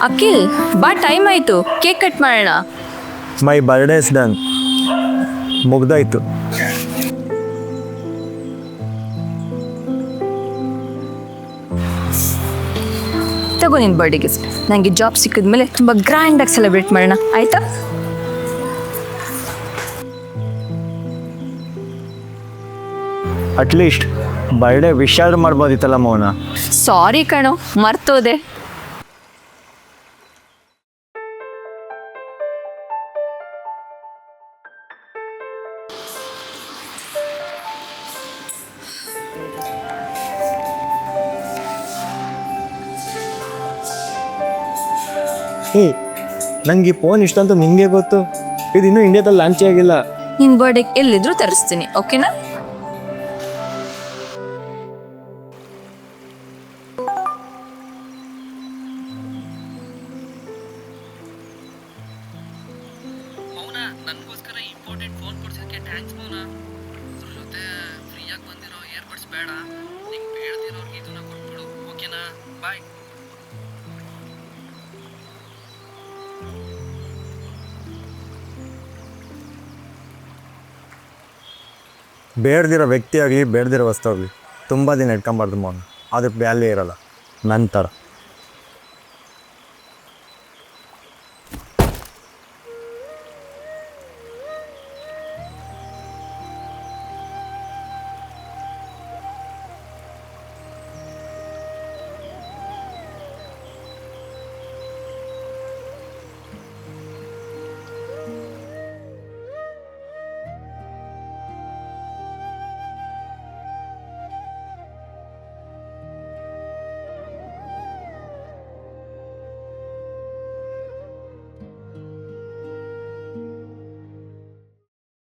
ಅಖಿಲ್ ಬಾ ಟೈಮ್ ಆಯಿತು cake cut ಮಾಡೋಣ. My birthday is done. ಮುಗ್ದಾಯ್ತು. ತಗೋ ನಿನ್ನ ಬರ್ಡೇ ಗಿಫ್ಟ್. ನನಗೆ ಜಾಬ್ ಸಿಕ್ಕಿದ್ಮೇಲೆ ತುಂಬ ಗ್ರ್ಯಾಂಡಾಗಿ ಸೆಲೆಬ್ರೇಟ್ ಮಾಡೋಣ ಆಯಿತಾ? ಅಟ್ಲೀಸ್ಟ್ ಬರ್ಡೇ ವಿಶ್ ಆದ್ರೂ ಮಾಡ್ಬೋದಿತ್ತಲ್ಲ ಮೌನ. ಸಾರಿ ಕಣೋ, ಮರ್ತೋದೆ. ನಂಗೆ ಈ ಫೋನ್ ಇಷ್ಟ ಅಂತ ನಿಂಗೆ ಗೊತ್ತು. ಇದು ಇನ್ನೂ ಇಂಡಿಯಾದಲ್ಲಿ ಲಾಂಚೇ ಆಗಿಲ್ಲ. ನಿನ್ನ ಬರ್ಡೇಗೆ ಎಲ್ಲಿದ್ರೂ ತರಿಸ್ತೀನಿ, ಓಕೆನಾ? ಮೌನ, ನನಗೋಸ್ಕರ ಇಂಪಾರ್ಟೆಂಟ್ ಫೋನ್ ಕೊಡ್ಸೋಕ್ಕೆ ಥ್ಯಾಂಕ್ಸ್ ಮೌನ. ಅದ್ರ ಜೊತೆ ಫ್ರೀಯಾಗಿ ಬಂದಿರೋ ಇಯರ್ಬಡ್ಸ್ ಬೇಡ, ನಿಂಗೆ ಬೇಡದಿರೋರ್ಗೆ ಇದನ್ನ ಕೊಟ್ಬಿಡು, ಓಕೆನಾ? ಬಾಯ್. ಬೇಡದಿರೋ ವ್ಯಕ್ತಿ ಆಗಲಿ ಬೇಡದಿರೋ ವಸ್ತು ಆಗಲಿ ತುಂಬ ದಿನ ಇಟ್ಕೊಂಬಾರ್ದು ಮೌನ. ಅದಕ್ಕೆ ವ್ಯಾಲ್ಯೂ ಇರಲ್ಲ ನನ್ನ ಥರ.